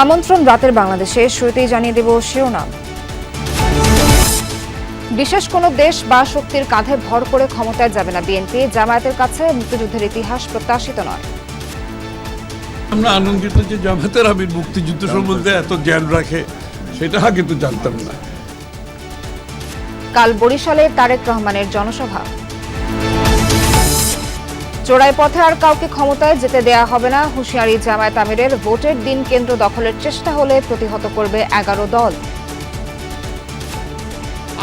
আমন্ত্রণ রাতের বাংলাদেশে, শুরুতেই জানিয়ে দেব শিরোনাম। বিশেষ কোনো দেশ বা শক্তির কাঁধে ভর করে ক্ষমতায় যাবে না বিএনপি, জামায়াতের কাছে মুক্তিযুদ্ধের ইতিহাস প্রত্যাশিত নয়। আমরা আনন্দিত যে জামায়াতের আমির মুক্তিযুদ্ধ সম্বন্ধে এত জ্ঞান রাখে, সেটা আগে তো জানতাম না। কাল বরিশালে তারেক রহমানের জনসভা। চোরাই পথে আর কাউকে ক্ষমতায় যেতে দেয়া হবে না, হুঁশিয়ারি জামায়াত আমিরের। ভোটের দিন কেন্দ্র দখলের চেষ্টা হলে প্রতিহত করবে 11 দল।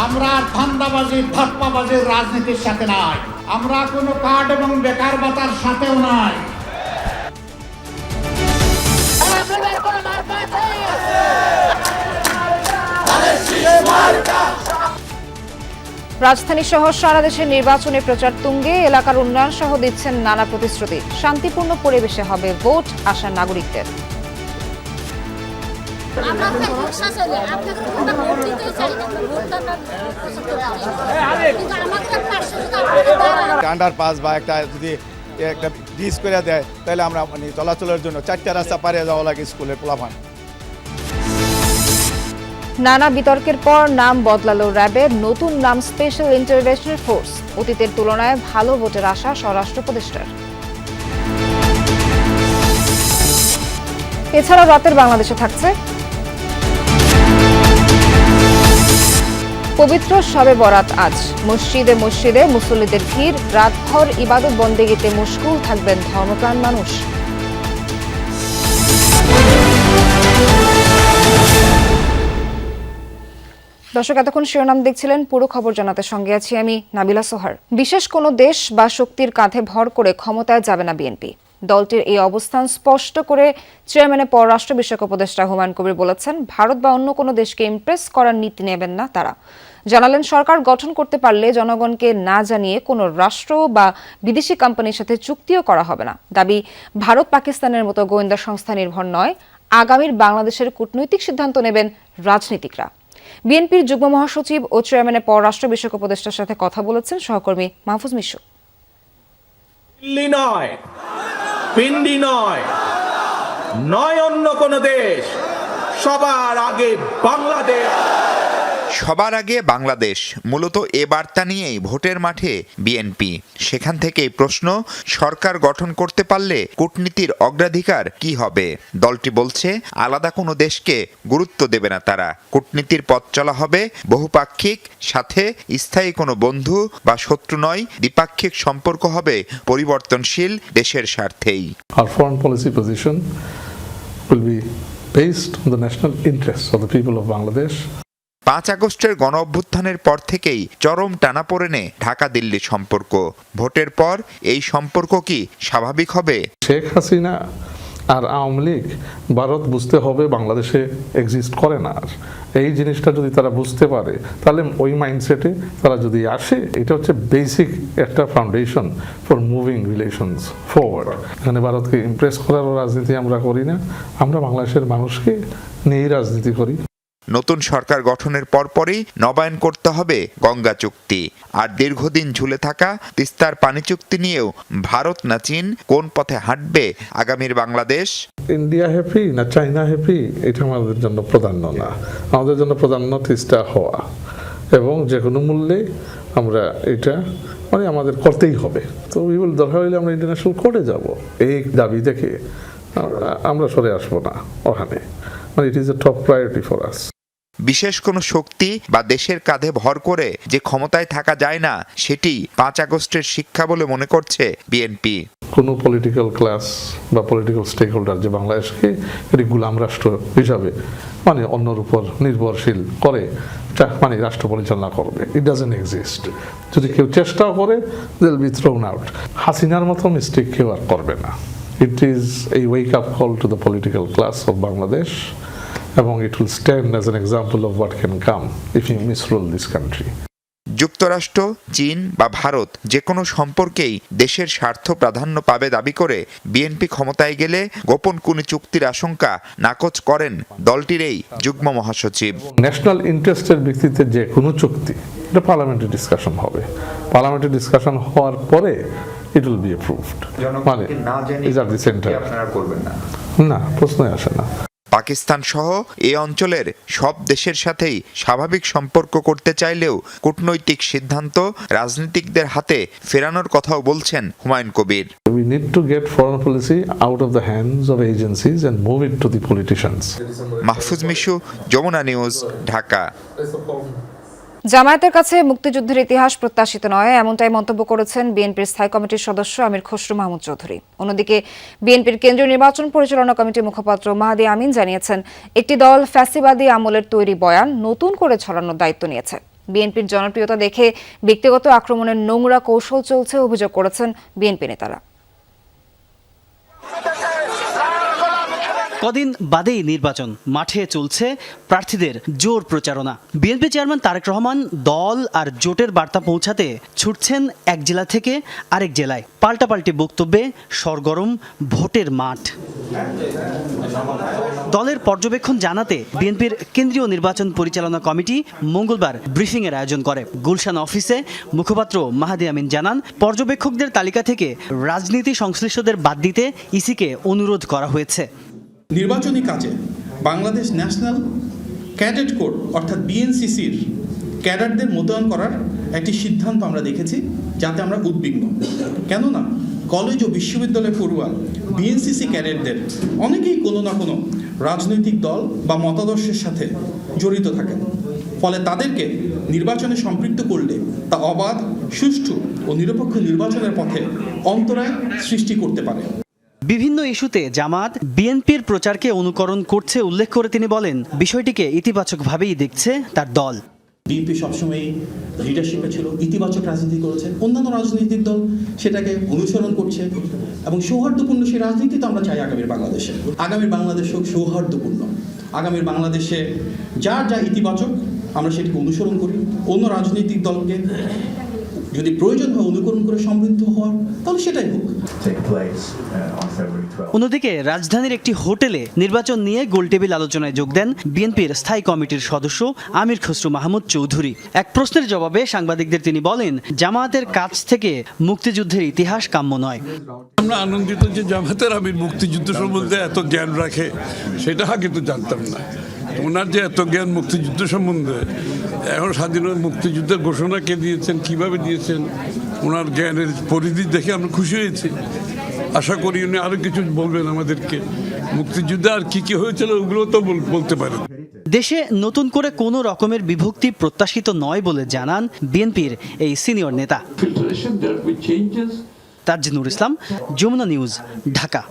আমরা ধান্দাবাজি ধাপ্পাবাজির রাজনীতির সাথে নাই, আমরা কোনো কার্ড এবং বেকার ভাতার সাথেও নাই। রাজধানী সহ সারা দেশে নির্বাচনী প্রচার তুঙ্গে, এলাকার উন্নয়ন সহ দিচ্ছেন নানা প্রতিশ্রুতি। শান্তিপূর্ণ পরিবেশে হবে ভোট, আশা নাগরিকদের। আন্ডারপাস বা একটা যদি একটা ব্রিজ করে দেয়, তাহলে আমরা চলাচলের জন্য 4টা রাস্তা পারে যাওয়া লাগে স্কুলের পোলাপান। নানা বিতর্কের পর নাম বদলালো র্যাবের, নতুন নাম স্পেশাল ইন্টারভেনশন ফোর্স। অতীতের তুলনায় ভালো ভোটের আশা স্বরাষ্ট্র উপদেষ্টার। এছাড়াও রাতের বাংলাদেশে থাকছে পবিত্র শবে বরাত আজ। মসজিদে মসজিদে মুসল্লিদের ভিড়, রাতভর ইবাদত বন্দেগীতে মশগুল থাকবেন ধর্মপ্রাণ মানুষ। দর্শক, এতক্ষণ শিরোনাম দেখছিলেন, পুরো খবর জানাতে সঙ্গে আছি আমি নাবিলা সোহার। বিশেষ কোনো দেশ বা শক্তির কাঁধে ভর করে ক্ষমতায় যাবে না বিএনপি। দলটির এই অবস্থান স্পষ্ট করে চেয়ারম্যানের পররাষ্ট্র বিষয়ক উপদেষ্টা হুমায়ুন কবির বলেছেন, ভারত বা অন্য কোনো দেশকে ইমপ্রেস করার নীতি নেবেন না তারা। জানালেন, সরকার গঠন করতে পারলে জনগণকে না জানিয়ে কোনো রাষ্ট্র বা বিদেশি কোম্পানির সাথে চুক্তিও করা হবে না। দাবি, ভারত পাকিস্তানের মতো গোয়েন্দা সংস্থা নির্ভর নয়, আগামীর বাংলাদেশের কূটনৈতিক সিদ্ধান্ত নেবেন রাজনীতিকরা। বিএনপির যুগ্ম মহাসচিব ও চেয়ারম্যানের পররাষ্ট্র বিষয়ক উপদেষ্টার সাথে কথা বলেছেন সহকর্মী মাহফুজ মিশু। দিল্লি নয়, পিন্ডি নয়, নয় অন্য কোন দেশ, সবার আগে বাংলাদেশ। সবার আগে বাংলাদেশ, মূলত এ বার্তা নিয়েই ভোটের মাঠে বিএনপি। সেখান থেকেই প্রশ্ন, সরকার গঠন করতে পারলে কূটনীতির অগ্রাধিকার কি হবে? দলটি বলছে, আলাদা কোনো দেশকে গুরুত্ব দেবে না তারা। কূটনীতির পথ চলা হবে বহুপাক্ষিক, সাথে স্থায়ী কোনো বন্ধু বা শত্রু নয়, দ্বিপাক্ষিক সম্পর্ক হবে পরিবর্তনশীল দেশের স্বার্থেই। Our foreign policy position will be based on the national interests of the people of Bangladesh. 5 আগস্টের গণ অভ্যুত্থানের পর থেকেই চরম টানাপোড়েনে ঢাকা দিল্লি সম্পর্ক। ভোটের পর এই সম্পর্ক কি স্বাভাবিক হবে? শেখ হাসিনা আর আওয়ামী লীগ ভারত বুঝতে হবে বাংলাদেশে এক্সিস্ট করে না। আর এই জিনিসটা যদি তারা বুঝতে পারে, তাহলে ওই মাইন্ডসেটে তারা যদি আসে, এটা হচ্ছে বেসিক একটা foundation for moving relations forward. এখানে ভারতকে ইমপ্রেস করার রাজনীতি আমরা করি না, আমরা বাংলাদেশের মানুষকে নিয়েই রাজনীতি করি। নতুন সরকার গঠনের পরপরই নবায়ন করতে হবে গঙ্গা চুক্তি। আর দীর্ঘদিন ঝুলে থাকা তিস্তার পানি চুক্তি নিয়েও ভারত না চীন কোন পথে হাঁটবে আগামীর বাংলাদেশ? ইন্ডিয়া হ্যাপি না চায়না হ্যাপি, এটা আমাদের জন্য প্রাধান্য না। আমাদের জন্য প্রাধান্য তিস্তা হওয়া, এবং যে কোনো মূল্যে আমরা এটা আমাদের করতেই হবে। তো দরকার হলে আমরা ইন্টারন্যাশনাল কোর্টে যাব, এই দাবি দেখে আমরা সরে আসবো না ওখানে। It is a top priority for us. বিশেষ কোনো শক্তি বা দেশের কাঁধে ভর করে যে ক্ষমতায় থাকা যায় না, সেটি 5 আগস্টের শিক্ষা বলে মনে করছে বিএনপি। কোনো পলিটিক্যাল ক্লাস বা পলিটিক্যাল স্টেক হোল্ডার যে বাংলাদেশকে একটি গোলাম রাষ্ট্র হিসাবে অন্যর উপর নির্ভরশীল করে রাষ্ট্র পরিচালনা করবে, ইট ডাজন্ট এক্সিস্ট। যদি কেউ চেষ্টাও করে, they will be thrown out. হাসিনার মতো মিস্টেক কেউ আর করবে না। It is a wake-up call to the political class of Bangladesh, এবং it will stand as an example of what can come if you misrule this country. যুক্তরাষ্ট্র, চীন বা ভারত যে কোনো সম্পর্কেই দেশের স্বার্থ প্রাধান্য পাবে দাবি করে বিএনপি ক্ষমতায় গেলে গোপন কোন চুক্তির আশঙ্কা নাকচ করেন দলটির এই যুগ্ম মহাসচিব। ন্যাশনাল ইন্টারেস্টের ভিত্তিতে যে কোনো চুক্তি, এটা পার্লামেন্টে ডিসকাশন হবে। পার্লামেন্টে ডিসকাশন হওয়ার পরে it will be approved. না, প্রশ্নই আসে না। পাকিস্তান সহ এই অঞ্চলের সব দেশের সাথেই স্বাভাবিক সম্পর্ক করতে চাইলেও কূটনৈতিক সিদ্ধান্ত রাজনীতিকদের হাতে ফেরানোর কথাও বলছেন Humayun Kabir. We need to get foreign policy out of the hands of agencies and move it to the politicians. Mahfuz Mishu, Jamuna news, Dhaka. জামায়াতের কাছে মুক্তিযুদ্ধের ইতিহাস প্রত্যাশিত নয়, এমনটাই মন্তব্য করেছেন বিএনপির স্থায়ী কমিটির সদস্য আমির খসরু মাহমুদ চৌধুরী। অন্যদিকে বিএনপির কেন্দ্রীয় নির্বাচন পরিচালনা কমিটির মুখপাত্র মাহাদি আমিন জানিয়েছেন, একটি দল ফ্যাসিবাদী আমলের তৈরি বয়ান নতুন করে ছড়ানোর দায়িত্ব নিয়েছে। বিএনপির জনপ্রিয়তা দেখে ব্যক্তিগত আক্রমণের নোংরা কৌশল চলছে অভিযোগ করেছেন বিএনপি নেতারা। কদিন বাদেই নির্বাচন, মাঠে চলছে প্রার্থীদের জোর প্রচারণা। বিএনপি চেয়ারম্যান তারেক রহমান দল আর জোটের বার্তা পৌঁছাতে ছুটছেন এক জেলা থেকে আরেক জেলায়। পাল্টাপাল্টি বক্তব্যে সরগরম ভোটের মাঠ। দলের পর্যবেক্ষণ জানাতে বিএনপির কেন্দ্রীয় নির্বাচন পরিচালনা কমিটি মঙ্গলবার ব্রিফিংয়ের আয়োজন করে। গুলশান অফিসে মুখপাত্র মাহাদি আমিন জানান, পর্যবেক্ষকদের তালিকা থেকে রাজনীতি সংশ্লিষ্টদের বাদ দিতে ইসিকে অনুরোধ করা হয়েছে। নির্বাচনী কাজে বাংলাদেশ ন্যাশনাল ক্যাডেট কোর অর্থাৎ বিএনসিসির ক্যাডারদের মোতায়েন করার একটি সিদ্ধান্ত আমরা দেখেছি, যাতে আমরা উদ্বিগ্ন। কেননা কলেজ ও বিশ্ববিদ্যালয় পড়ুয়া বিএনসিসি ক্যাডেটদের অনেকেই কোনো না কোনো রাজনৈতিক দল বা মতাদর্শের সাথে জড়িত থাকেন। ফলে তাদেরকে নির্বাচনে সম্পৃক্ত করলে তা অবাধ, সুষ্ঠু ও নিরপেক্ষ নির্বাচনের পথে অন্তরায় সৃষ্টি করতে পারে। বিভিন্ন ইস্যুতে জামাত বিএনপির প্রচারকে অনুকরণ করছে উল্লেখ করে তিনি বলেন, বিষয়টিকে ইতিবাচকভাবেই দেখছে তার দল। বিএনপি সবসময় লিডারশিপে ছিল, ইতিবাচক রাজনীতি করেছে, অন্যান্য রাজনৈতিক দল সেটাকে অনুসরণ করছে এবং সৌহার্দ্যপূর্ণ সেই রাজনীতি তো আমরা চাই আগামীর বাংলাদেশে। আগামীর বাংলাদেশ হোক সৌহার্দ্যপূর্ণ, আগামীর বাংলাদেশে যার যা ইতিবাচক আমরা সেটিকে অনুসরণ করি। অন্য রাজনৈতিক দলকে যদি প্রয়োজন হয় অনুকরণ করে সমৃদ্ধ হওয়ার, তাহলে সেটাই হোক। অন্যদিকে রাজধানীর একটি হোটেলে নির্বাচন নিয়ে গোলটেবিল আলোচনায় যোগ দেন বিএনপির স্থায়ী কমিটির সদস্য আমির খসরু মাহমুদ চৌধুরী। এক প্রশ্নের জবাবে সাংবাদিকদের তিনি বলেন, জামায়াতের কাছ থেকে মুক্তিযুদ্ধের ইতিহাস কাম্য নয়। আমরা আনন্দিত যে জামাতের আমির মুক্তিযুদ্ধ সম্বন্ধে এত জ্ঞান রাখে, সেটা কিন্তু জানতাম না। ওনার যে এত জ্ঞান মুক্তিযুদ্ধ সম্বন্ধে, এখন স্বাধীনতা মুক্তিযুদ্ধের ঘোষণা কে দিয়েছেন, কিভাবে দিয়েছেন, ওনার জ্ঞানের পরিধি দেখে আমরা খুশি হয়েছি। আশা করি উনি আরো কিছু বলবেন আমাদেরকে, মুক্তিযুদ্ধে আর কি কি হয়েছিল ওগুলো তো বলতে পারেন। দেশে নতুন করে কোনো রকমের বিভক্তি প্রত্যাশিত নয় বলে জানান বিএনপির এই সিনিয়র নেতা। তাজনুর ইসলাম, যমুনা নিউজ, ঢাকা।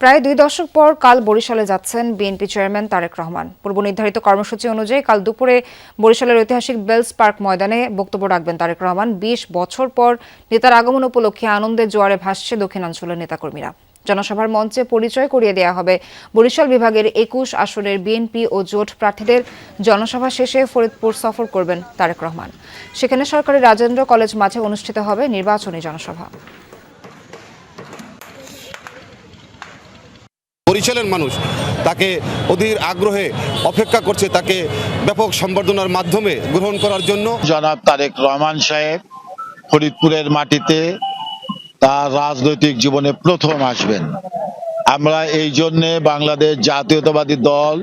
প্রায় 2 দশক পর কাল বরিশালে যাচ্ছেন বিএনপি চেয়ারম্যান তারেক রহমান। পূর্ব নির্ধারিত কর্মসূচি অনুযায়ী কাল দুপুরে বরিশালের ঐতিহাসিক বেলস পার্ক ময়দানে বক্তব্য রাখবেন তারেক রহমান। 20 বছর পর নেতার আগমন উপলক্ষে আনন্দের জোয়ারে ভাসছে দক্ষিণাঞ্চলের নেতাকর্মীরা। জনসভার মঞ্চে পরিচয় করিয়ে দেওয়া হবে বরিশাল বিভাগের 21 আসনের বিএনপি ও জোট প্রার্থীদের। জনসভা শেষে ফরিদপুর সফর করবেন তারেক রহমান। সেখানে সরকারি রাজেন্দ্র কলেজ মাঠে অনুষ্ঠিত হবে নির্বাচনী জনসভা। বরিশালের মানুষ তাকে অধীর আগ্রহে অপেক্ষা করছে, তাকে ব্যাপক সম্বর্ধনার মাধ্যমে গ্রহণ করার জন্য। জনাব তারেক রহমান সাহেব ফরিদপুরের মাটিতে তার রাজনৈতিক জীবনে প্রথম আসবেন। আমরা এই জন্যে বাংলাদেশ জাতীয়তাবাদী দল,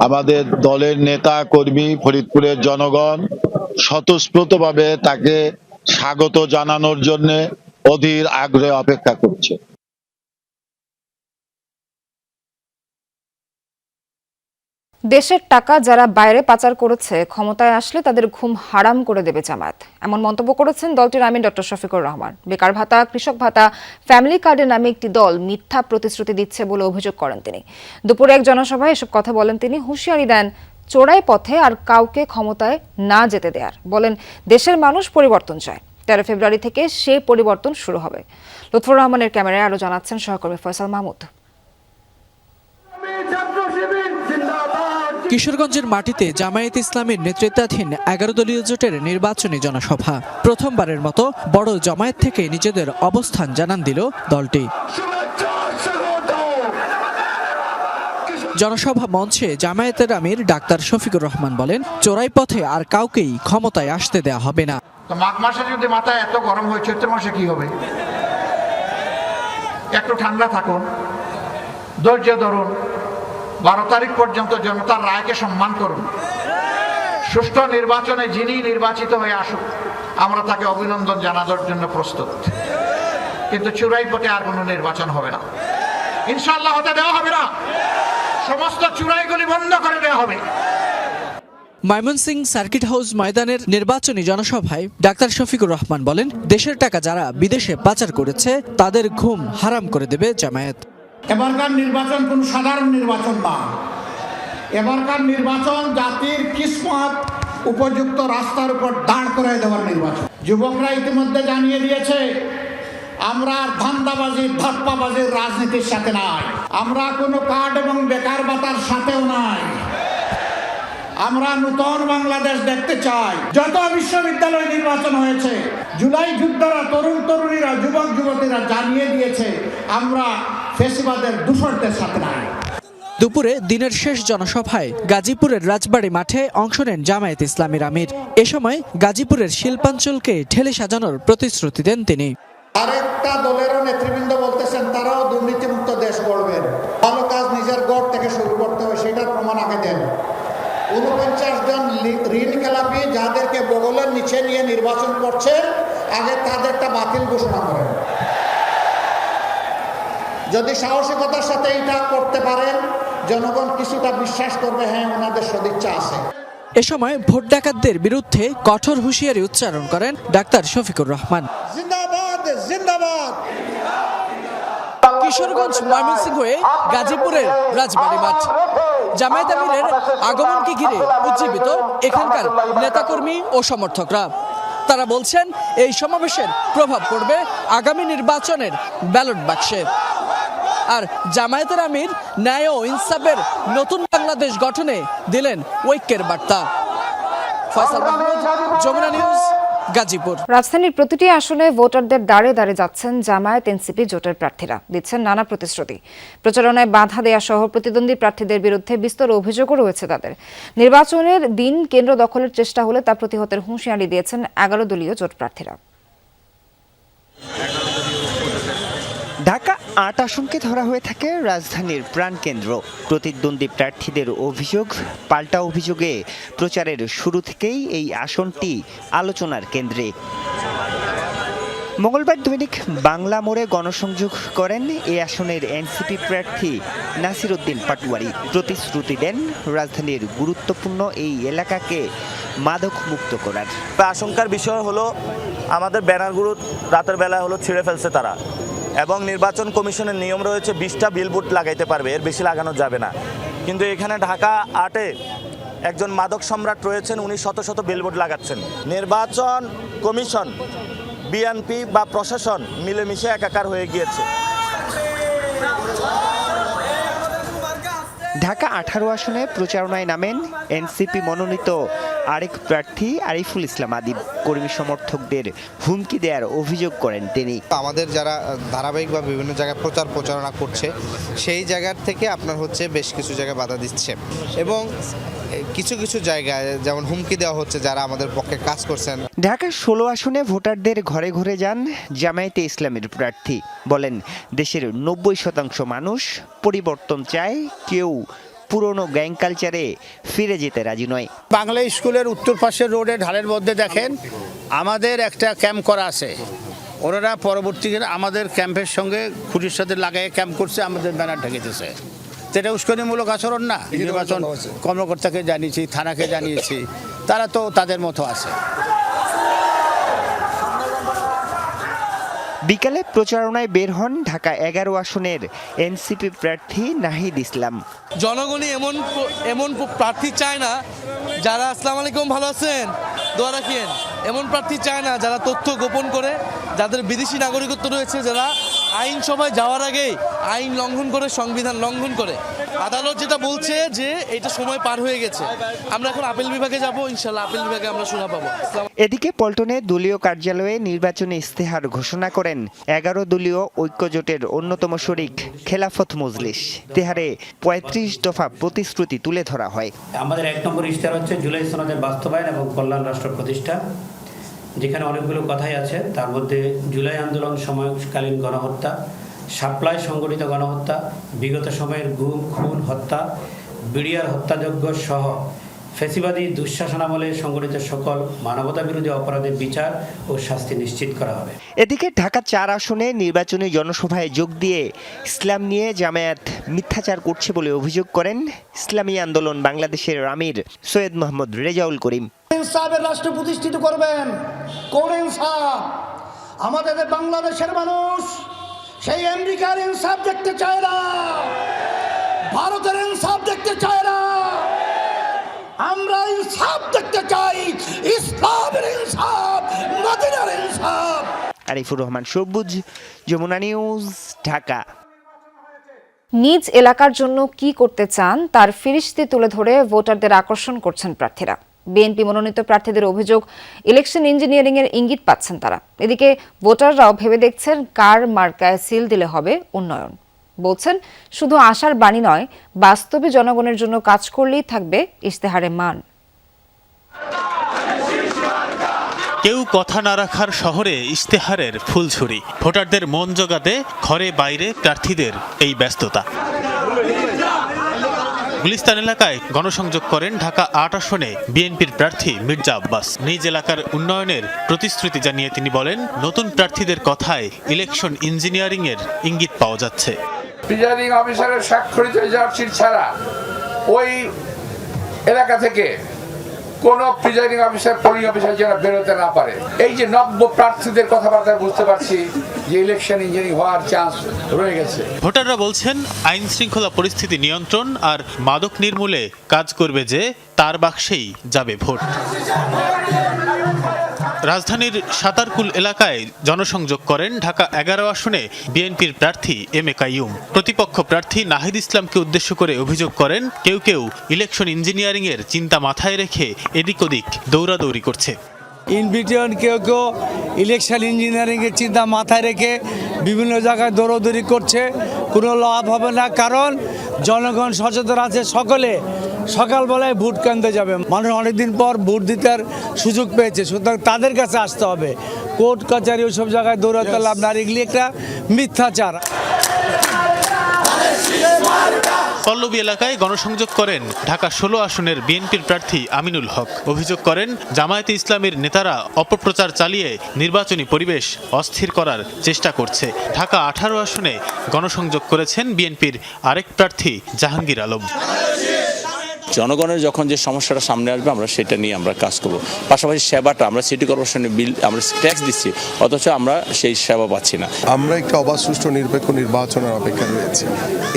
আমাদের দলের নেতা কর্মী, ফরিদপুরের জনগণ স্বতঃস্ফূর্তভাবে তাকে স্বাগত জানানোর জন্য অধীর আগ্রহে অপেক্ষা করছে। দেশের টাকা যারা বাইরে পাচার করেছে, ক্ষমতায় আসলে তাদের ঘুম হারাম করে দেবে জামায়াত, এমন মন্তব্য করেছেন দলটির আমির ডক্টর শফিকুর রহমান। বেকার ভাতা, কৃষক ভাতা, ফ্যামিলি কার্ডের নামে একটি দল মিথ্যা প্রতিশ্রুতি দিচ্ছে বলে অভিযোগ করেন তিনি। দুপুরে এক জনসভায় এসব কথা বলেন তিনি। হুঁশিয়ারি দেন চোরাই পথে আর কাউকে ক্ষমতায় না যেতে দেয়ার। বলেন দেশের মানুষ পরিবর্তন চায়, 13 ফেব্রুয়ারি থেকে সেই পরিবর্তন শুরু হবে। লুৎফর রহমানের ক্যামেরায় আরো জানাচ্ছেন সহকর্মী ফয়সাল মাহমুদ। কিশোরগঞ্জের মাটিতে জামায়াত ইসলামীর নেতৃত্বাধীন 11 দলীয় জোটের নির্বাচনী জনসভা। প্রথমবারের মতো বড় জামায়াত থেকে নিজেদের অবস্থান জানান দিল দলটি। জনসভা মঞ্চে জামায়াতের আমির ডাক্তার শফিকুর রহমান বলেন, চোরাই পথে আর কাউকেই ক্ষমতায় আসতে দেয়া হবে না। মাঘ মাসে যদি মাথায় এত গরম হয়, চৈত্র মাসে কি হবে? একটু ঠান্ডা থাকুন, ধৈর্য ধরুন, 12 তারিখ পর্যন্ত জনতার রায়কে সম্মান করুন। সুষ্ঠু নির্বাচনে যিনি নির্বাচিত হয়ে আসুক, আমরা তাকে অভিনন্দন জানানোর জন্য প্রস্তুত। কিন্তু চূড়াই পথে আর কোনো নির্বাচন হবে না, ইনশাআল্লাহ হতে দেওয়া হবে না। সমস্ত চূড়াইগুলি বন্ধ করে দেওয়া হবে। ময়মনসিংহ সার্কিট হাউস ময়দানের নির্বাচনী জনসভায় ডাক্তার শফিকুর রহমান বলেন, দেশের টাকা যারা বিদেশে পাচার করেছে তাদের ঘুম হারাম করে দেবে জামায়াত। এবারকার নির্বাচন কোন সাধারণ নির্বাচন না, এবারকার নির্বাচন জাতির কিসমত উপযুক্ত রাস্তার উপর দাঁড় করে দেওয়ার নির্বাচন। যুবকরা ইতিমধ্যে জানিয়ে দিয়েছে, আমরা ধান্দাবাজির ধাপ্পাবাজির রাজনীতির সাথে নাই, আমরা কোনো কার্ড এবং বেকার ভাতার সাথেও নাই। আমরা নতুন বাংলাদেশ দেখতে চাই। যত বিশ্ববিদ্যালয় নির্বাচন হয়েছে, জুলাই যোদ্ধারা, তরুণ তরুণীরা, যুবক যুবতীরা জানিয়ে দিয়েছে, আমরা ফ্যাসিবাদের দূষরদের সাথে নাই। দুপুরে দিনের শেষ জনসভায় গাজীপুরের রাজবাড়ী মাঠে অংশ নেন জামায়াত ইসলামীর আমির। এ সময় গাজীপুরের শিল্পাঞ্চলকে ঢেলে সাজানোর প্রতিশ্রুতি দেন তিনি। আরেকটা দলেরও নেতৃবৃন্দ বলতেছেন তারাও দুর্নীতিমুক্ত দেশ গড়বেন। ভালো কাজ নিজের গড় থেকে শুরু করতে হবে, সেটার প্রমাণ আগে দেন। 49 জন ঋণ খেলাপি যাদেরকে বগলের নিচে নিয়ে নির্বাচন করছে, আগে তাদেরটা বাতিল ঘোষণা করেন। যদি সাহসিকতার সাথে এটা করতে পারেন, জনগণ কিছুটা বিশ্বাস করবে, হ্যাঁ ওনাদের সদিচ্ছা আছে। এ সময় ভোট ডাকাতদের বিরুদ্ধে কঠোর হুঁশিয়ারি উচ্চারণ করেন ডাক্তার শফিকুর রহমান। জিন্দাবাদ জিন্দাবাদ। কিশোরগঞ্জ ময়মনসিংহ হয়ে গাজীপুরের রাজবাড়ী মাঠ। জামায়াত আমিরের আগমনকে ঘিরে উজ্জীবিত এখানকার নেতাকর্মী ও সমর্থকরা। তারা বলছেন, এই সমাবেশের প্রভাব পড়বে আগামী নির্বাচনের ব্যালট বাক্সে। আর জামায়াতের আমির ন্যায় ও ইনসাফের নতুন বাংলাদেশ গঠনে দিলেন ঐক্যের বার্তা। ফয়সাল মাহমুদ, যমুনা নিউজ, গাজীপুর। রাজধানীর প্রতিটি আসনে ভোটারদের দাঁড়ে দাঁড়ে যাচ্ছেন জামায়াত এনসিপি জোটের প্রার্থীরা, দিচ্ছেন নানা প্রতিশ্রুতি। প্রচারণায় বাধা দেয়া সহ প্রতিদ্বন্দ্বী প্রার্থীদের বিরুদ্ধে বিস্তর অভিযোগও রয়েছে তাদের। নির্বাচনের দিন কেন্দ্র দখলের চেষ্টা হলে তা প্রতিহতের হুঁশিয়ারি দিয়েছেন 11 দলীয় জোট প্রার্থীরা। ঢাকা 8 আসনকে ধরা হয়ে থাকে রাজধানীর প্রাণকেন্দ্র। প্রতিদ্বন্দ্বী প্রার্থীদের অভিযোগ পাল্টা অভিযোগে প্রচারের শুরু থেকেই এই আসনটি আলোচনার কেন্দ্রে। মঙ্গলবার দৈনিক বাংলা মোড়ে গণসংযোগ করেন এই আসনের এনসিপি প্রার্থী নাসির উদ্দিন পাটোয়ারি। প্রতিশ্রুতি দেন রাজধানীর গুরুত্বপূর্ণ এই এলাকাকে মাদক মুক্ত করার। আশঙ্কার বিষয় হলো, আমাদের ব্যানারগুলো রাতের বেলা হলো ছিঁড়ে ফেলছে তারা, এবং নির্বাচন কমিশনের নিয়ম রয়েছে 20টা বিলবোর্ড লাগাইতে পারবে, এর বেশি লাগানো যাবে না। কিন্তু এখানে ঢাকা 8-এ একজন মাদক সম্রাট রয়েছেন, উনি শত শত বিলবোর্ড লাগাচ্ছেন। নির্বাচন কমিশন, বিএনপি বা প্রশাসন মিলেমিশে একাকার হয়ে গিয়েছে। ঢাকা 18 আসনে প্রচারণায় নামেন এনসিপি মনোনীত আরেক প্রার্থী আরিফুল ইসলাম আদিব। কর্মী সমর্থকদের হুমকি দেওয়ার অভিযোগ করেন তিনি। আমাদের যারা ধারাবাহিক বা বিভিন্ন জায়গায় প্রচারণা করছে, সেই জায়গার থেকে আপনার হচ্ছে বেশ কিছু জায়গায় বাধা দিচ্ছে, এবং কিছু কিছু জায়গায় যেমন হুমকি দেওয়া হচ্ছে যারা আমাদের পক্ষে কাজ করছেন। ঢাকা 16 আসনে ভোটারদের ঘরে ঘরে যান জামায়াতে ইসলামের প্রার্থী। বলেন, দেশের 90% মানুষ পরিবর্তন চায়, কেউ পুরনো গ্যাং কালচারে ফিরে যেতে রাজি নয়। বাংলা স্কুলের উত্তর পাশের রোডে ঢালের মধ্যে দেখেন আমাদের একটা ক্যাম্প করা আছে। ওনারা পরবর্তীকালে আমাদের ক্যাম্পের সঙ্গে খুঁটির সাথে লাগাই ক্যাম্প করছে, আমাদের ব্যানার ঢেকেতেছে। যেটা উস্কানিমূলক আচরণ না। নির্বাচন কর্মকর্তাকে জানিয়েছি, থানাকে জানিয়েছি, তারা তো তাদের মতো আছে। বিকালে প্রচারণায় বের হন ঢাকা 11 আসনের এনসিপি প্রার্থী নাহিদ ইসলাম। জনগণই এমন প্রার্থী চায় না যারা, আসসালামু আলাইকুম, ভালো আছেন, দোয়া রাখেন, এমন প্রার্থী চায় না যারা তথ্য গোপন করে, যাদের বিদেশি নাগরিকত্ব রয়েছে, যারা আইনসভায় যাওয়ার আগেই আইন লঙ্ঘন করে, সংবিধান লঙ্ঘন করে। আদালত যেটা বলছে যে এটা সময় পার হয়ে গেছে, আমরা এখন আপিল বিভাগে যাব, ইনশাল্লাহ আপিল বিভাগে আমরা শোনা পাবো। এদিকে পল্টনে দলীয় কার্যালয়ে নির্বাচনী ইস্তেহার ঘোষণা করেন 11 দলীয় ঐক্যজোটের অন্যতম শরিক খেলাফত মজলিস। ইস্তেহারে 35 দফা প্রতিশ্রুতি তুলে ধরা হয়। আমাদের 1 নম্বর ইস্তেহার হচ্ছে জুলাই সনদের বাস্তবায়ন এবং কল্যাণ রাষ্ট্র প্রতিষ্ঠা, যেখানে অনেকগুলো কথাই আছে। তার মধ্যে জুলাই আন্দোলন সময়কালীন গণহত্যা সাপ্লাই সংগঠিত গণহত্যা, বিগত সময়ের গুম, খুন, হত্যা, বিডিআর হত্যাযজ্ঞ সহ ফ্যাসিবাদী দুঃশাসনামলে সংগঠিত সকল মানবতাবিরোধী অপরাধের বিচার ও শাস্তি নিশ্চিত করা হবে। এদিকে ঢাকা 4 আসনে নির্বাচনী জনসভায় যোগ দিয়ে ইসলাম নিয়ে জামায়াত মিথ্যাচার করছে বলে অভিযোগ করেন ইসলামী আন্দোলন বাংলাদেশের আমির সৈয়দ মোহাম্মদ রেজাউল করিম। ইনসাফের রাষ্ট্র প্রতিষ্ঠিত করবেন, কোন ইনসাফ? আমাদের বাংলাদেশের মানুষ সেই আমেরিকার ইনসাফ দেখতে চায় না, ভারতের ইনসাফ দেখতে চায় না, আমরা ইনসাফ দেখতে চাই, ইসলামের ইনসাফ, মদিনার ইনসাফ। আরিফুর রহমান সবুজ, যমুনা নিউজ, ঢাকা। নিজ এলাকার জন্য কি করতে চান তার ফিরিস্তি তুলে ধরে ভোটারদের আকর্ষণ করছেন প্রার্থীরা। বিএনপি মনোনীত প্রার্থীদের অভিযোগ, ইলেকশন ইঞ্জিনিয়ারিং এর ইঙ্গিত পাচ্ছেন তারা। এদিকে ভোটাররাও ভেবে দেখছেন কার মার্কায় সিল দিলে হবে উন্নয়ন। বলছেন শুধু আশার বাণী নয়, বাস্তবে জনগণের জন্য কাজ করলেই থাকবে ইশতেহারে মান। কেউ কথা না রাখার শহরে ইশতেহারের ফুলঝুরি, ভোটারদের মন জোগাতে ঘরে বাইরে প্রার্থীদের এই ব্যস্ততা। গুলিস্তান এলাকায় গণসংযোগ করেন ঢাকা 8 আসনে বিএনপির প্রার্থী মির্জা আব্বাস। নিজ এলাকার উন্নয়নের প্রতিশ্রুতি জানিয়ে তিনি বলেন, নতুন প্রার্থীদের কথায় ইলেকশন ইঞ্জিনিয়ারিং এর ইঙ্গিত পাওয়া যাচ্ছে। প্রিজাইডিং অফিসারের স্বাক্ষরিত রিজার্ভশিট ছাড়া ওই এলাকা থেকে কোন প্রিজাইডিং অফিসার, পোলিং অফিসার যেন বেরোতে না পারে। এই যে নব্য প্রার্থীদের কথাবার্তা বুঝতে পারছি যে ইলেকশন ইঞ্জিনিয়ারিং হওয়ার চান্স রয়ে গেছে। ভোটাররা বলছেন আইন শৃঙ্খলা পরিস্থিতি নিয়ন্ত্রণ আর মাদক নির্মূলে কাজ করবে যে তার বাক্সেই যাবে ভোট। রাজধানীর সাতারকুল এলাকায় জনসংযোগ করেন ঢাকা 11 আসনে বিএনপির প্রার্থী এম এ কাইয়ুম। প্রতিপক্ষ প্রার্থী নাহিদ ইসলামকে উদ্দেশ্য করে অভিযোগ করেন, কেউ কেউ ইলেকশন ইঞ্জিনিয়ারিং এর চিন্তা মাথায় রেখে এদিক ওদিক দৌড়াদৌড়ি করছে। ইনভিটিয়ন কেউ কেউ ইলেকশন ইঞ্জিনিয়ারিং এর চিন্তা মাথায় রেখে বিভিন্ন জায়গায় দৌড়াদৌড়ি করছে, কোনো লাভ হবে না। কারণ জনগণ সচেতন আছে, সকলে সকালবেলায় ভোট কেন্দ্রে যাবে। মানুষ অনেকদিন পর ভোট দিতে সুযোগ পেয়েছে, সুতরাং তাদের কাছে আসতে হবে। কোর্ট কাছারি ওইসব জায়গায় দৌড়াতে লাভ না, এগুলি একটা মিথ্যাচার। পল্লবী এলাকায় গণসংযোগ করেন ঢাকা 16 আসনের বিএনপির প্রার্থী আমিনুল হক। অভিযোগ করেন জামায়াতে ইসলামীর নেতারা অপপ্রচার চালিয়ে নির্বাচনী পরিবেশ অস্থির করার চেষ্টা করছে। ঢাকা 18 আসনে গণসংযোগ করেছেন বিএনপির আরেক প্রার্থী জাহাঙ্গীর আলম। জনগণের যখন যে সমস্যাটা সামনে আসবে আমরা সেটা নিয়ে আমরা কাজ করব। পাশাপাশি সেবাটা আমরা সিটি কর্পোরেশনের বিল আমরা ট্যাক্স দিচ্ছি, অথচ আমরা সেই সেবা পাচ্ছি না। আমরা একটা অবাধ সুষ্ঠু নিরপেক্ষ নির্বাচনের অপেক্ষা রয়েছে।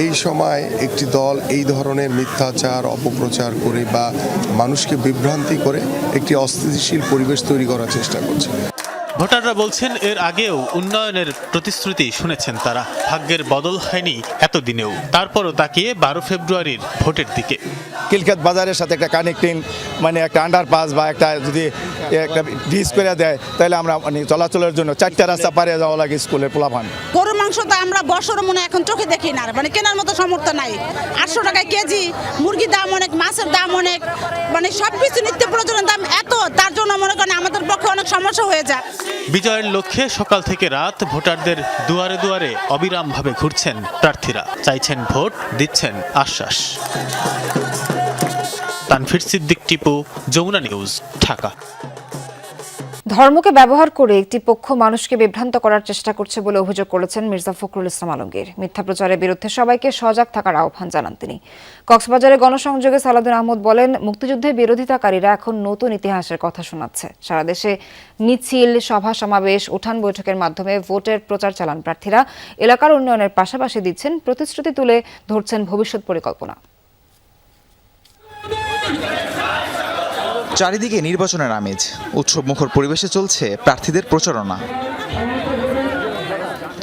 এই সময় একটি দল এই ধরনের মিথ্যাচার, অপপ্রচার করে বা মানুষকে বিভ্রান্তি করে একটি অস্থিতিশীল পরিবেশ তৈরি করার চেষ্টা করছে। ভোটাররা বলছেন এর আগেও উন্নয়নের প্রতিশ্রুতি শুনেছেন তারা, ভাগ্যের বদল হয়নি এতদিনেও। তারপরও তাকিয়ে 12 ফেব্রুয়ারির ভোটের দিকে। কিলকাত বাজারের সাথে একটা কানেক্টিং মানে একটা আন্ডারপাস বা একটা যদি একটা ব্রিজ করে দেয়, তাহলে আমরা মানে চলাচলের জন্য 4টা রাস্তা পারে যাওয়া লাগে স্কুলের পোলাপান। গরুর মাংস তো আমরা বছর মনে এখন চোখে দেখি না, মানে কেনার মতো সামর্থ্য নাই। 800 টাকায় কেজি, মুরগির দাম অনেক, মাছের দাম অনেক, মানে সবকিছু নিত্য প্রয়োজনের দাম এত, তার জন্য মনে করেন আমাদের পক্ষে অনেক সমস্যা হয়ে যায়। বিজয়ের লক্ষ্যে সকাল থেকে রাত ভোটারদের দুয়ারে দুয়ারে অবিরামভাবে ঘুরছেন প্রার্থীরা, চাইছেন ভোট, দিচ্ছেন আশ্বাস। তানভীর সিদ্দিক, টিপু, যমুনা নিউজ, ঢাকা। ধর্মকে ব্যবহার করে একটি পক্ষ মানুষকে বিভ্রান্ত করার চেষ্টা করছে বলে অভিযোগ করেছেন মির্জা ফখরুল ইসলাম আলমগীর। মিথ্যা প্রচারের বিরুদ্ধে সবাইকে সজাগ থাকার আহ্বান জানান তিনি। কক্সবাজারে গণসংযোগে সালাউদ্দিন আহমদ বলেন, মুক্তিযুদ্ধের বিরোধিতাকারীরা এখন নতুন ইতিহাসের কথা শোনাচ্ছে। সারা দেশে মিছিল, সভা সমাবেশ, উঠান বৈঠকের মাধ্যমে ভোটের প্রচার চালান প্রার্থীরা। এলাকার উন্নয়নের পাশাপাশি দিচ্ছেন প্রতিশ্রুতি, তুলে ধরছেন ভবিষ্যৎ পরিকল্পনা। চারিদিকে নির্বাচনের আমেজ, উৎসবমুখর পরিবেশে চলছে প্রার্থীদের প্রচারণা।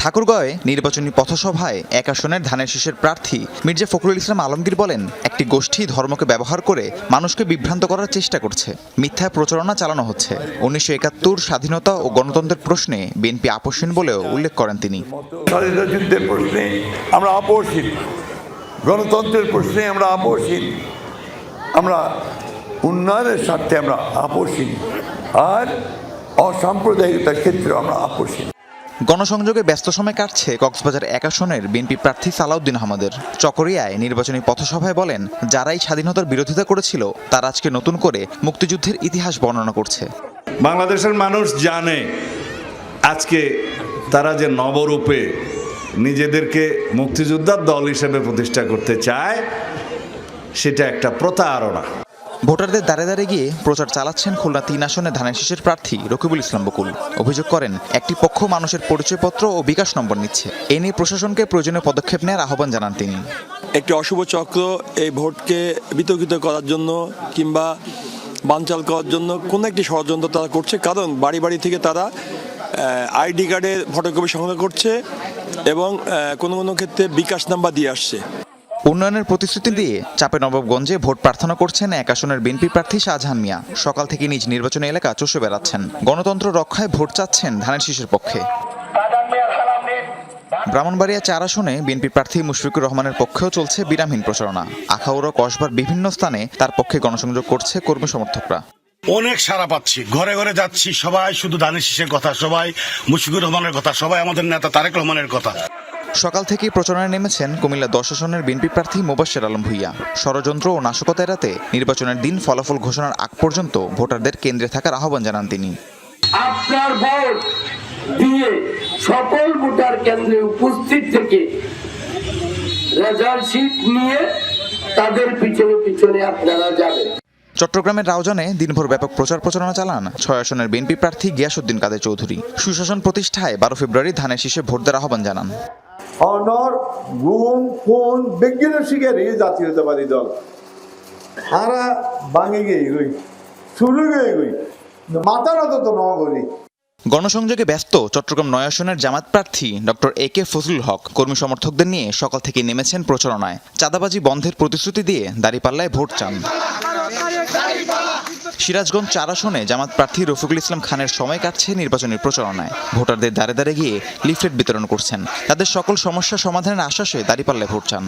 ঠাকুরগাঁওয়ে নির্বাচনী পথসভায় 1 আসনের ধানের শীষের প্রার্থী মির্জা ফখরুল ইসলাম আলমগীর বলেন, একটি গোষ্ঠী ধর্মকে ব্যবহার করে মানুষকে বিভ্রান্ত করার চেষ্টা করছে, মিথ্যা প্রচারণা চালানো হচ্ছে। 1971 স্বাধীনতা ও গণতন্ত্রের প্রশ্নে বিএনপি আপোষহীন বলেও উল্লেখ করেন তিনি। স্বাধীনতা যুদ্ধের প্রশ্নে আমরা আপোষহীন, গণতন্ত্রের প্রশ্নে আমরা আপোষহীন, আমরা উন্নয়নের স্বার্থে আমরা আপোষহীন, আর অসাম্প্রদায়িকতার ক্ষেত্রে আমরা আপোষহীন। গণসংযোগে ব্যস্ত সময় কাটছে কক্সবাজার ১ আসনের বিএনপি প্রার্থী সালাউদ্দিন আহমদের। চকরিয়ায় নির্বাচনী পথসভায় বলেন, যারাই স্বাধীনতার বিরোধিতা করেছিল তারা আজকে নতুন করে মুক্তিযুদ্ধের ইতিহাস বর্ণনা করছে। বাংলাদেশের মানুষ জানে আজকে তারা যে নবরূপে নিজেদেরকে মুক্তিযোদ্ধার দল হিসেবে প্রতিষ্ঠা করতে চায়, সেটা একটা প্রতারণা। ভোটারদের দ্বারে দ্বারে গিয়ে প্রচার চালাচ্ছেন খুলনা ৩ আসনে ধানের শীষের প্রার্থী রকিবুল ইসলাম বকুল। অভিযোগ করেন, একটি পক্ষ মানুষের পরিচয়পত্র ও বিকাশ নম্বর নিচ্ছে। এ নিয়ে প্রশাসনকে প্রয়োজনীয় পদক্ষেপ নেওয়ার আহ্বান জানান তিনি। একটি অশুভ চক্র এই ভোটকে বিতর্কিত করার জন্য কিংবা বানচাল করার জন্য কোনো একটি ষড়যন্ত্র তারা করছে, কারণ বাড়ি বাড়ি থেকে তারা আইডি কার্ডের ফটোকপি সংগ্রহ করছে এবং কোনো কোনো ক্ষেত্রে বিকাশ নাম্বার দিয়ে আসছে। উন্নয়নের প্রতিশ্রুতি দিয়ে চাঁপাইনবাবগঞ্জে ভোট প্রার্থনা করছেন ১ আসনের বিএনপি প্রার্থী শাহজাহান মিয়া। সকাল থেকে নিজ নির্বাচনী এলাকা চষে বেড়াচ্ছেন। গণতন্ত্র রক্ষায় ভোট চাচ্ছেন ধানের শীষের পক্ষে। ব্রাহ্মণবাড়িয়া ৪ আসনে বিএনপি প্রার্থী মুশফিকুর রহমানের পক্ষেও চলছে বিরামহীন প্রচারণা। আখাউড়া কসবার বিভিন্ন স্থানে তার পক্ষে গণসংযোগ করছে কর্মী সমর্থকরা। অনেক সাড়া পাচ্ছি, ঘরে ঘরে যাচ্ছি, সবাই শুধু ধানের শীষের কথা, সবাই মুশফিকুর রহমানের কথা, সবাই আমাদের নেতা তারেক রহমানের কথা। সকাল থেকেই প্রচারণায় নেমেছেন কুমিল্লা ১০ আসনের বিএনপি প্রার্থী মোবাশ্বের আলম ভূঁইয়া। ষড়যন্ত্র ও নাশকতা এড়াতে নির্বাচনের দিন ফলাফল ঘোষণার আগ পর্যন্ত ভোটারদের কেন্দ্রে থাকার আহ্বান জানান তিনি। আপনার ভোট দিয়ে সকল ভোটার কেন্দ্রে উপস্থিত থেকে রেজাল্ট শীট নিয়ে তাদের পিছনে পিছনে আপনারা যাবেন। চট্টগ্রামের রাউজানে দিনভর ব্যাপক প্রচার প্রচারণা চালান ৬ আসনের বিএনপি প্রার্থী গিয়াসউদ্দিন কাদের চৌধুরী। সুশাসন প্রতিষ্ঠায় ১২ ফেব্রুয়ারি ধানের শীষে ভোট দেওয়ার আহ্বান জানান। অনর গুম কোন বিজ্ঞান শিখে এই জাতীয়তাবাদী দল হারা ভাঙে গিয়ে গই শুরু গিয়ে গই মাথা নত তো নগরী। গণসংযোগে ব্যস্ত চট্টগ্রাম ৯ আসনের জামাত প্রার্থী ডক্টর এ কে ফজলুল হক কর্মী সমর্থকদের নিয়ে সকাল থেকে নেমেছেন প্রচারণায়। চাঁদাবাজি বন্ধের প্রতিশ্রুতি দিয়ে দাঁড়িপাল্লায় ভোট চান। সিরাজগঞ্জ ৪ আসনে জামাত প্রার্থী রফিকুল ইসলাম খানের সময় কাটছে নির্বাচনী প্রচারণায়। ভোটারদের দ্বারে দ্বারে গিয়ে লিফলেট বিতরণ করছেন। তাদের সকল সমস্যা সমাধানের আশ্বাসে দাঁড়িপাল্লায় ভোট চান।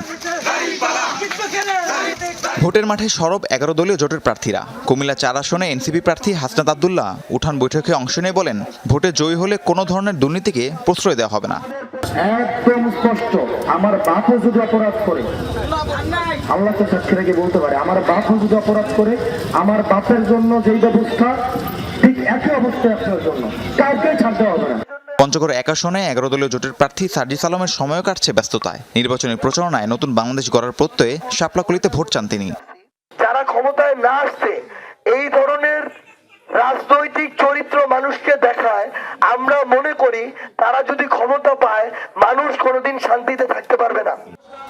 ভোটের মাঠে সরব ১১ দলীয় জোটের প্রার্থীরা। কুমিল্লা ৪ আসনে এনসিপি প্রার্থী হাসনাত আব্দুল্লাহ উঠান বৈঠকে অংশ নিয়ে বলেন, ভোটে জয়ী হলে কোনো ধরনের দুর্নীতিকে প্রশ্রয় দেওয়া হবে না। একদম স্পষ্ট, আমার বাপও যদি অপরাধ করে, আল্লাহ তো সাক্ষী রেখে বলতে পারে, আমার বাপও যদি অপরাধ করে, আমার বাপের জন্য যেই ব্যবস্থা ঠিক একই অবস্থা আপনার জন্য কাউকে ছাড়তে হবে না। পঞ্চগড় ১ আসনে ১১ দলীয় জোটের প্রার্থী সার্জিস আলমের সময়ও কাটছে ব্যস্ততায়। নির্বাচনী প্রচারণায় নতুন বাংলাদেশ গড়ার প্রত্যয়ে শাপলাকলিতে ভোট চান তিনি। যারা ক্ষমতায় না আসছে এই ধরনের রাজনৈতিক চরিত্র মানুষকে দেখায়, আমরা মনে করি তারা যদি ক্ষমতা পায় মানুষ কোনোদিন শান্তিতে থাকতে পারবে না।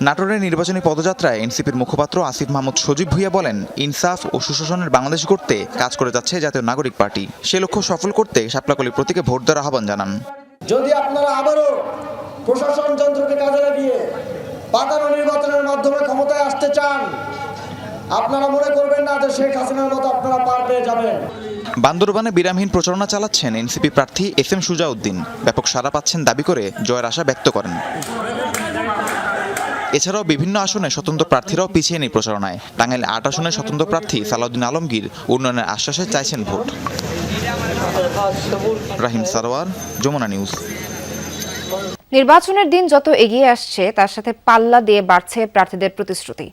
নাটোরের নির্বাচনী পদযাত্রায় এনসিপির মুখপাত্র আসিফ মাহমুদ সজীব ভূঁইয়া বলেন, ইনসাফ ও সুশাসনের বাংলাদেশ গড়তে কাজ করে যাচ্ছে জাতীয় নাগরিক পার্টি। সে লক্ষ্য সফল করতে শাপলাকলি প্রতীকে ভোট দেওয়ার আহ্বান জানান। যদি আপনারা আবারও প্রশাসন যন্ত্রকে কাজে লাগিয়ে পাতানো নির্বাচনের মাধ্যমে ক্ষমতায় আসতে চান, আপনারা মনে করবেন না যে শেখ হাসিনার মতো আপনারা পার পেয়ে যাবেন। বান্দরবানে বিরামহীন প্রচারণা চালাচ্ছেন এনসিপি প্রার্থী এস এম সুজাউদ্দিন। ব্যাপক সাড়া পাচ্ছেন দাবি করে জয়ের আশা ব্যক্ত করেন। এছাড়াও বিভিন্ন আসনে স্বতন্ত্র প্রার্থীরাও পিছিয়ে নেই প্রচারণায়। টাঙ্গাইল ৮ আসনের স্বতন্ত্র প্রার্থী সালাউদ্দিন আলমগীর উন্নয়নের আশ্বাসে চাইছেন ভোট। রাহিম সারোয়ার, যমুনা নিউজ। নির্বাচনের দিন যত এগিয়ে আসছে তার সাথে পাল্লা দিয়ে বাড়ছে প্রার্থীদের প্রতিশ্রুতি।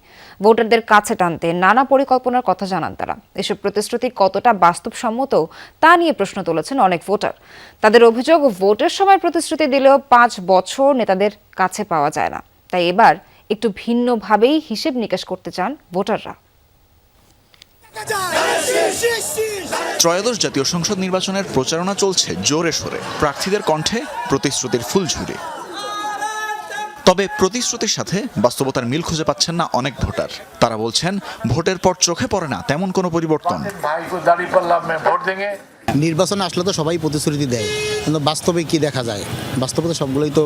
ভোটারদের কাছে টানতে নানা পরিকল্পনার কথা জানান তারা। এসব প্রতিশ্রুতি কতটা বাস্তবসম্মত তা নিয়ে প্রশ্ন তুলেছেন অনেক ভোটার। তাদের অভিযোগ, ভোটের সময় প্রতিশ্রুতি দিলেও ৫ বছর নেতাদের কাছে পাওয়া যায় না। তাই এবার একটু ভিন্নভাবেই হিসেব নিকাশ করতে চান ভোটাররা। ত্রয়োদশ জাতীয় সংসদ নির্বাচনের প্রচারণা চলছে জোরে সোরে। প্রার্থীদের কণ্ঠে প্রতিশ্রুতির ফুলঝুরি। তবে প্রতিশ্রুতির সাথে বাস্তবতার মিল খুঁজে পাচ্ছেন না অনেক ভোটার। তারা বলছেন, ভোটের পর চোখে পড়ে না তেমন কোনো পরিবর্তন। নির্বাচনে আসলে তো সবাই প্রতিশ্রুতি দেয়, কিন্তু বাস্তবে কি দেখা যায়? বাস্তবে তো সবগুলোই তো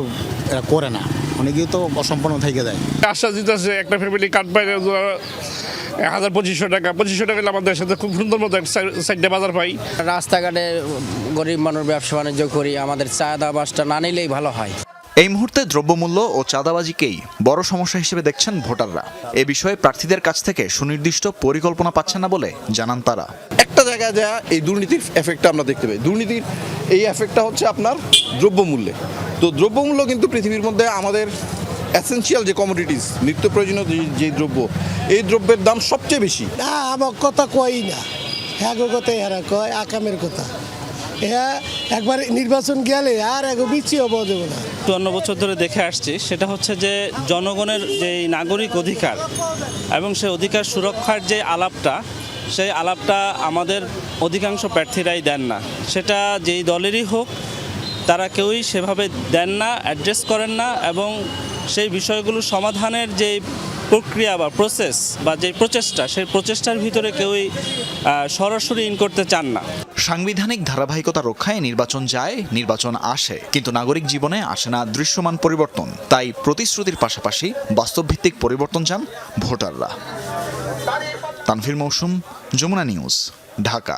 এরা করে না, অনেকেই তো অসম্পূর্ণ থেকে যায়। আশ্বাস দিতেছে একটা ফ্যামিলি কার্ড পাই ১,২৫০ টাকা, ২৫০০ টাকা আমাদের সাথে খুব সুন্দর মতো সাইডে বাজার পাই। রাস্তাঘাটে গরিব মানুষ ব্যবসা বাণিজ্য করি, আমাদের চাঁদা বাসটা না নিলেই ভালো হয়। এই মুহূর্তে দ্রব্যমূল্য ও চাঁদাবাজিকেই বড় সমস্যা হিসেবে দেখছেন ভোটাররা। এ বিষয়ে প্রার্থীদের কাছ থেকে সুনির্দিষ্ট পরিকল্পনা পাচ্ছেন না বলে জানান তারা। একটা জায়গায় যা এই দুর্নীতির এফেক্টটা আমরা দেখতে পাই। দুর্নীতির এই এফেক্টটা হচ্ছে আপনার দ্রব্যমূল্যে। তো দ্রব্যমূল্য কিন্তু পৃথিবীর মধ্যে আমাদের এসেনশিয়াল যে কমোডিটিস, নিত্য প্রয়োজনীয় যে দ্রব্য, এই দ্রব্যের দাম সবচেয়ে বেশি। না, আমার কথা কই না, হ্যাঁ গো কথা এরা কয় আকামের কথা। হ্যাঁ, একবার নির্বাচন গেলে আর এক বিচিও বোঝাবো না। 54 বছর ধরে দেখে আসছি, সেটা হচ্ছে যে জনগণের যে নাগরিক অধিকার এবং সেই অধিকার সুরক্ষার যে আলাপটা, সেই আলাপটা আমাদের অধিকাংশ প্রার্থীরাই দেন না। সেটা যেই দলেরই হোক, তারা কেউই সেভাবে দেন না, অ্যাড্রেস করেন না, এবং সেই বিষয়গুলো সমাধানের যে প্রক্রিয়া বা প্রসেস বা যে প্রচেষ্টা, সেই প্রচেষ্টার ভিতরে কেউই সরাসরি ইন করতে চান না। সাংবিধানিক ধারাবাহিকতা রক্ষায় নির্বাচন যায়, নির্বাচন আসে, কিন্তু নাগরিক জীবনে আসে না দৃশ্যমান পরিবর্তন। তাই প্রতিশ্রুতির পাশাপাশি বাস্তবভিত্তিক পরিবর্তন চান ভোটাররা। তানভীর মৌসুম, যমুনা নিউজ, ঢাকা।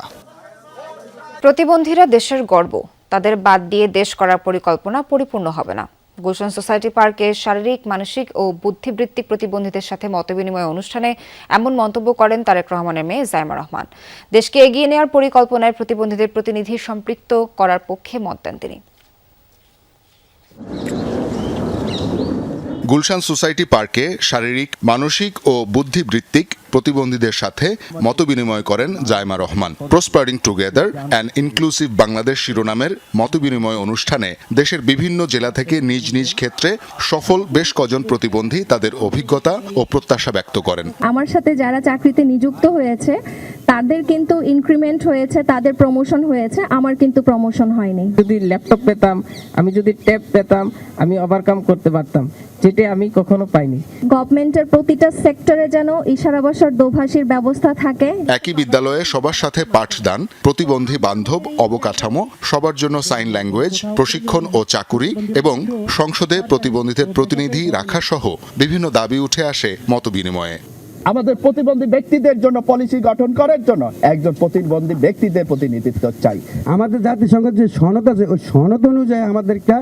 প্রতিবন্ধীরা দেশের গর্ব, তাদের বাদ দিয়ে দেশ করার পরিকল্পনা পরিপূর্ণ হবে না। গুলশান সোসাইটি পার্কে শারীরিক, মানসিক ও বুদ্ধিবৃত্তিক প্রতিবন্ধীদের সাথে মতবিনিময় অনুষ্ঠানে এমন মন্তব্য করেন তারেক রহমানের মেয়ে জাইমা রহমান। দেশকে এগিয়ে নেওয়ার পরিকল্পনায় প্রতিবন্ধীদের প্রতিনিধি সম্পৃক্ত করার পক্ষে মত দেন তিনি। গুলশান সোসাইটি পার্কে শারীরিক, মানসিক ও বুদ্ধিবৃত্তিক প্রতিবন্ধীদের সাথে মতবিনিময় করেন Zaima Rahman. Prospering together and inclusive Bangladesh শিরোনামের মতবিনিময় অনুষ্ঠানে দেশের বিভিন্ন জেলা থেকে নিজ নিজ ক্ষেত্রে সফল বেশ কজন প্রতিবন্ধী তাদের অভিজ্ঞতা ও প্রত্যাশা ব্যক্ত করেন। আমার সাথে যারা চাকরিতে নিযুক্ত হয়েছে তাদের কিন্তু ইনক্রিমেন্ট হয়েছে, তাদের প্রমোশন হয়েছে, আমার কিন্তু প্রমোশন হয়নি। যদি ল্যাপটপ পেতাম, আমি যদি ট্যাব পেতাম, আমি ওভারকাম করতে পারতাম, যেটা আমি কখনো পাইনি। গভর্নমেন্টের প্রতিটা সেক্টরে যেন ইশারা ভাষার দোভাষীর ব্যবস্থা থাকে। একই বিদ্যালয়ে সবার সাথে পাঠদান, প্রতিবন্ধী বান্ধব অবকাঠামো, সবার জন্য সাইন ল্যাঙ্গুয়েজ প্রশিক্ষণ ও চাকুরি এবং সংসদে প্রতিবন্ধীদের প্রতিনিধি রাখা সহ বিভিন্ন দাবি উঠে আসে মতবিনিময়ে। আমাদের প্রতিবন্ধী ব্যক্তিদের জন্য পলিসি গঠন করার জন্য একজন প্রতিবন্ধী ব্যক্তিদের প্রতিনিধিত্ব চাই। আমাদের জাতিসংঘের যে সনদ আছে, ওই সনদ অনুযায়ী আমাদের একটা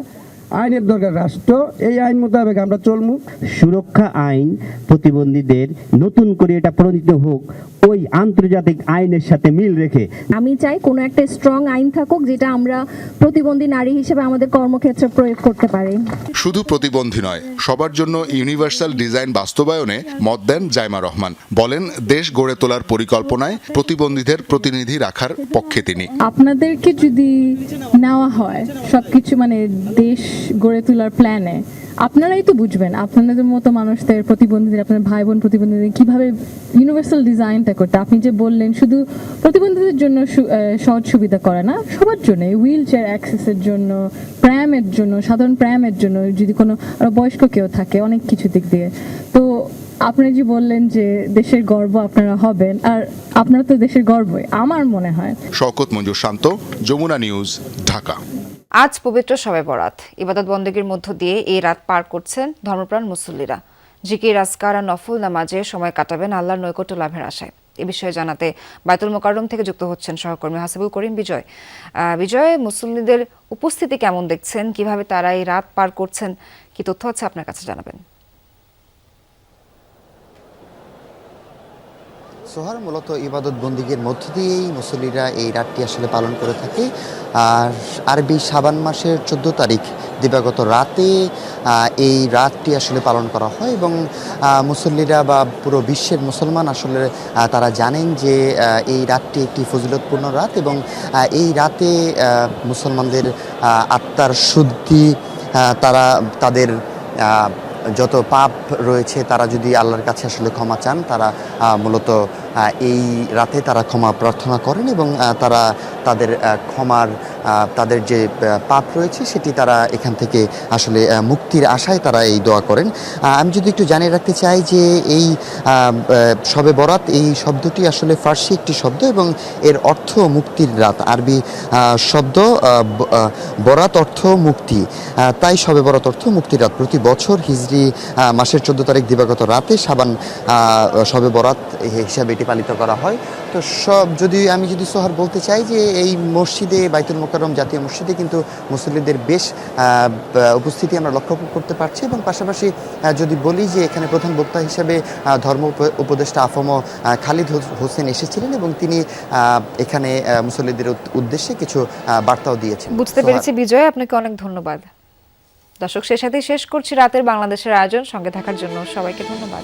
আইনের দরকার। রাষ্ট্র এই আইন মোতাবেক আমরা চলবো। সুরক্ষা আইন প্রতিবন্ধীদের নতুন করে এটা প্রণীত হোক ওই আন্তর্জাতিক আইনের সাথে মিল রেখে। আমি চাই কোনো একটা স্ট্রং আইন থাকুক যেটা আমরা প্রতিবন্ধী নারী হিসেবে আমাদের কর্মক্ষেত্রে প্রয়োগ করতে পারি। শুধু প্রতিবন্ধী নয়, সবার জন্য ইউনিভার্সাল ডিজাইন বাস্তবায়নে মত দেন জাইমা রহমান। বলেন, দেশ গড়ে তোলার পরিকল্পনায় প্রতিবন্ধীদের প্রতিনিধি রাখার পক্ষে তিনি। আপনাদেরকে যদি নেওয়া হয় সবকিছু মানে দেশ গড়ে তোলার প্ল্যানে, আপনারাই তো বুঝবেন আপনাদের মতো মানুষদের, প্রতিবন্ধীদের, আপনার ভাই বোন প্রতিবন্ধীদের কিভাবে ইউনিভার্সাল ডিজাইনটা করতে। আপনি যে বললেন শুধু প্রতিবন্ধীদের জন্য সহজ সুবিধা করে না, সবার জন্য, হুইল চেয়ার অ্যাক্সেসের জন্য, প্র্যামের জন্য, সাধারণ প্র্যামের জন্য, যদি কোনো বয়স্ক কেউ থাকে, অনেক কিছু দিক দিয়ে। তো আপনি যে বললেন যে দেশের গর্ব আপনারা হবেন, আর আপনারা তো দেশের গর্বই আমার মনে হয়। শওকত মঞ্জুর শান্ত, যমুনা নিউজ, ঢাকা। আজ পবিত্র শবে বরাত, ইবাদত বন্দেগীর মধ্য দিয়ে এই রাত পার করছেন ধর্মপ্রাণ মুসল্লিরা। জিকির, আজকার আর নফল নামাজে সময় কাটাবেন আল্লাহর নৈকট্য লাভের আশায়। এ বিষয়ে জানাতে বায়তুল মোকাররম থেকে যুক্ত হচ্ছেন সহকর্মী হাসিবুল করিম বিজয়। বিজয়, মুসল্লিদের উপস্থিতি কেমন দেখছেন, কিভাবে তারা এই রাত পার করছেন, কি তথ্য আছে আপনার কাছে জানাবেন? সোহার, মূলত ইবাদত বন্দিগির মধ্য দিয়েই মুসল্লিরা এই রাতটি আসলে পালন করে থাকে। আর আরবি শাবান মাসের 14 তারিখ দিবাগত রাতে এই রাতটি আসলে পালন করা হয় এবং মুসল্লিরা বা পুরো বিশ্বের মুসলমান আসলে তারা জানেন যে এই রাতটি একটি ফজিলতপূর্ণ রাত এবং এই রাতে মুসলমানদের আত্মার শুদ্ধি, তারা তাদের যত পাপ রয়েছে তারা যদি আল্লাহর কাছে আসলে ক্ষমা চান, তারা মূলত এই রাতে তারা ক্ষমা প্রার্থনা করেন এবং তারা তাদের ক্ষমার, তাদের যে পাপ রয়েছে সেটি তারা এখান থেকে আসলে মুক্তির আশায় তারা এই দোয়া করেন। আমি যদি একটু জানিয়ে রাখতে চাই যে এই শবে বরাত, এই শব্দটি আসলে ফার্সি একটি শব্দ এবং এর অর্থ মুক্তির রাত। আরবি শব্দ বরাত অর্থ মুক্তি, তাই শবে বরাত অর্থ মুক্তির রাত। প্রতি বছর হিজরি মাসের 14 তারিখ দিবাগত রাতে শাবান শবে বরাত হিসাবে এটি ঈদটি পালিত করা হয়। তো আমি যদি সোহার বলতে চাই যে এই মসজিদে বাইতুল মোকাররম জাতীয় মসজিদে কিন্তু মুসল্লিদের বেশ উপস্থিতি আমরা লক্ষ্য করতে পারছি, এবং পাশাপাশি যদি বলি যে এখানে প্রধান বক্তা হিসেবে ধর্ম উপদেষ্টা আফম খালিদ হোসেন এসেছিলেন এবং তিনি এখানে মুসল্লিদের উদ্দেশ্যে কিছু বার্তাও দিয়েছেন। বুঝতে পেরেছি বিজয়, আপনাকে অনেক ধন্যবাদ। দর্শক, সে সাথে শেষ করছি রাতের বাংলাদেশের আয়োজন। সঙ্গে থাকার জন্য সবাইকে ধন্যবাদ।